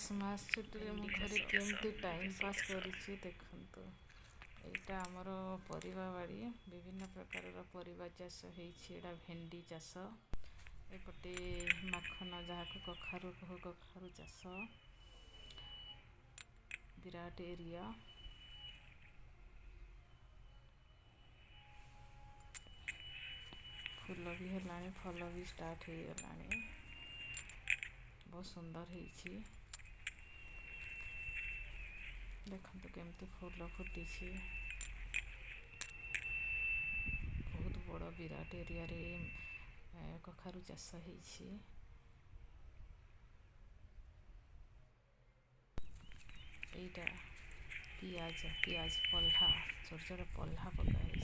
एक्समास छुट्टी मु घरे केमती टाइम पास करिछि देखंतु। एटा हमर परिबा बाड़ी विभिन्न प्रकार परिबा चाष होइछि। एटा भेंडी चाष एपटे माखन जहाँ को कखारु कह कखारु चाष विराट एरिया। फूल भी है फल भी स्टार्ट हो गलानी। बहुत सुंदर है देखते केमती फूल फुटी। बहुत बड़ विराट एरिया रे कखारु चाष होइछि। एटा पियाज पियाज पल्हा छोट छोट पल्हा पकाई।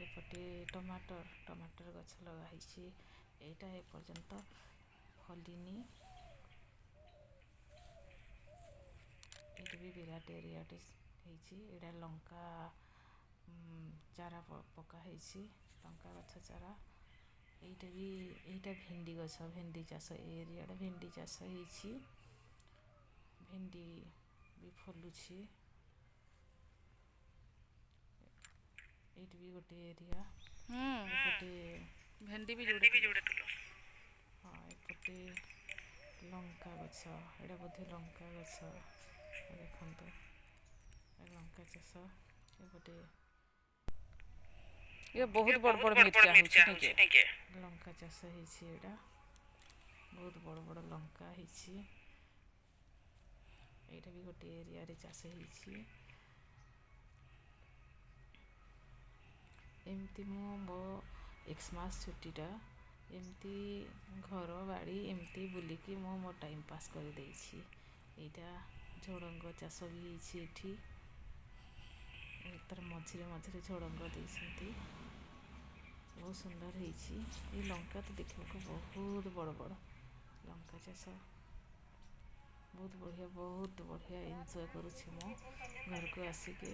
एपटे टमाटर टमाटर गछ लगाई। एटा ए पर्यंत फलिनी। ये भी विराट एरिया एटा लंका चारा पकाई। लंका गछ चारा एटा भेंडी गछ भेंडी चाष एरिया भेंडी चाष होइछि। भेंडी भी फलुछि। एट भी गोटे एरिया एपटे भेंडी भी जोड़े हाँ एपटे लंका गछ एटा बोधे लंका गछ देखते लंका चाष एपटे ये बहुत बड़ बड़ मिर्चा होछि के लंका चाष होइछि। एटा बहुत बड़ बड़ लंका होइछि। एटा भी गोटे एरिया रे चाष होइछि। एमती मो एक्समास छुट्टीटा एमती घर बाड़ी एमती बुलिकी मो टाइम पास कर देइछि। एटा झोडंग चाष भी होइछि। एठी तार मझिरे मझिरे झोडंग देइछन्ती। बहुत सुंदर होइछि। ये लंका तो देखने को बहुत बड़ बड़ लंका चाष बहुत बढ़िया एंजॉय करुछि मो घर को आसिके।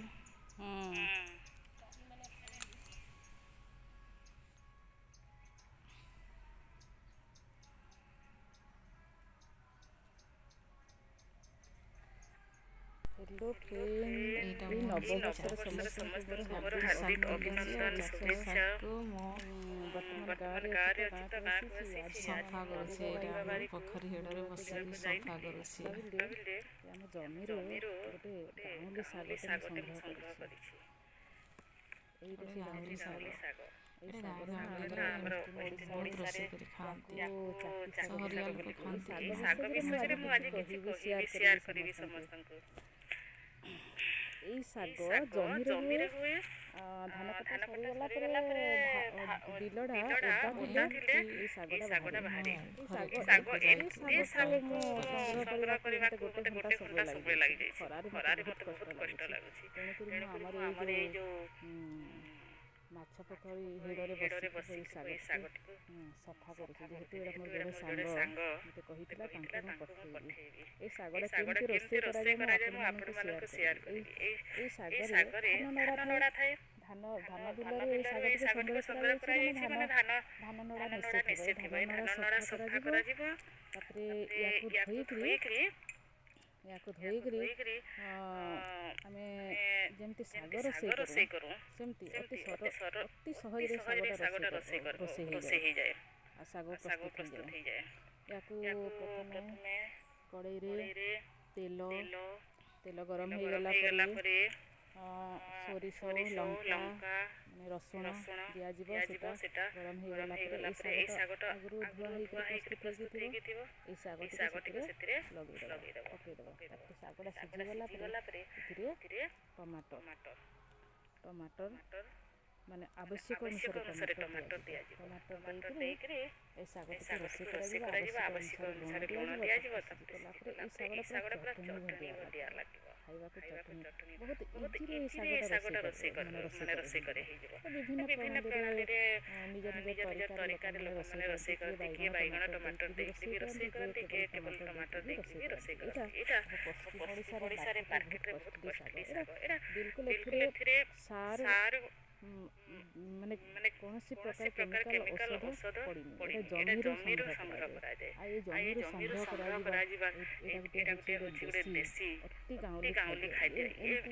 हेलो फ्रेंड नववर्षर समस्त हार्दिक अभिनंदन शुभेच्छा। वर्तमान गारे सफा करुछि। पोखरी हेडरे बसिकी सफा करुछि। हम जमीरो गोटे गाउली साग संग्रह करिछि। एई गाउली साग बहुत रोषेई कर खाती। सहरिया लोक खाती। साग विषय में आज किछि शेयर करिवि समस्त को। साग जमीरे हुए धान कटा सरीगला बिलड़ा ओदा थिले सागटा बाहरी। संग्रह करबा गोटे घंटा सब लागि जाय। खरारे मते बहुत कष्ट लागुछि। तेणु हमर ए जो माछ पोखरी हेडरे बसी साग सफा करुछि। जेहेतु एटा मोर जड़े सांग मते कहितला तांको पठेबी। ए सागडा केमती रोसे कराय मु आपन मानको शेयर करिबी। ए सागरे धान नडा थाए। धान बिलरे ए साग को संग्रह कराय छि। माने धान नडा निश्चित थिबे। धान नडा सफा करा जिवो। तापरे याकु धोइकरी आमे जेमती साग रोसे करू सेमती अति सहज रे सागटा रोसे हो जाए। आ साग प्रस्तुत हो जाए। याकू प्रथमे कड़ाई रे तेल गरम हो गला परे सोरिष लंका माने रसुण दिया जिवो। सेटा गरम हो गला परे ए सागटा आगु धुआ होई प्रस्तुत हेगिथिबो। ए सागटा सेतिरे लगे दबो पके दबो। ताकि सागटा सिझी गला परे इथिरे टमाटर माने आवश्यक अनुसार टमाटर दिया जिवो। टमाटर देकरे ए सागटा रोसे करा जिवो। आवश्यक अनुसार लूण दिया जिवो। तापर ए सागटा पूरा चटनी भडिया लागिवो। खाइबा को चटनी बहुत इजी रे सागटा रोसे करे हे जिवो। विभिन्न प्रणाली रे निज तरीका रे लोक माने रोसे करते। के बैगण टमाटर देके भी रोसे करते। के केवल टमाटर देके भी रोसे करते। एटा ओडिसा रे मार्केट रे बहुत कॉस्टली साग। एटा बिल्कुल एथिरे सार ମାନେ କୌଣସି ପ୍ରକାର କେମିକାଲ ଔଷଧ ପଡ଼ିନି। ଏଇଟା ଜମିରୁ ସଂଗ୍ରହ କରାଯାଏ। ଆଉ ଏ ଜମିରୁ ସଂଗ୍ରହ କରାଯିବା ଏଇଟା ଗୋଟେ ଦେଶୀ ଅତି ଗାଉଁଲି ଖାଦ୍ୟ।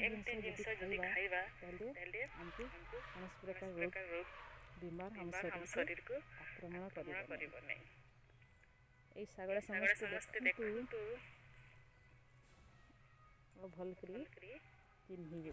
ଏମିତି ଜିନିଷ ଯଦି ଖାଇବା ତାହେଲେ ଆମକୁ କୌଣସି ପ୍ରକାର ରୋଗ ବିମାର ଆମ ଶରୀରକୁ ଆକ୍ରମଣ କରିବ ନାହିଁ। ଏଇ ଶାଗଟା ସମସ୍ତେ ଦେଖନ୍ତୁ ଭଲ କରି ଚିହ୍ନିବେ।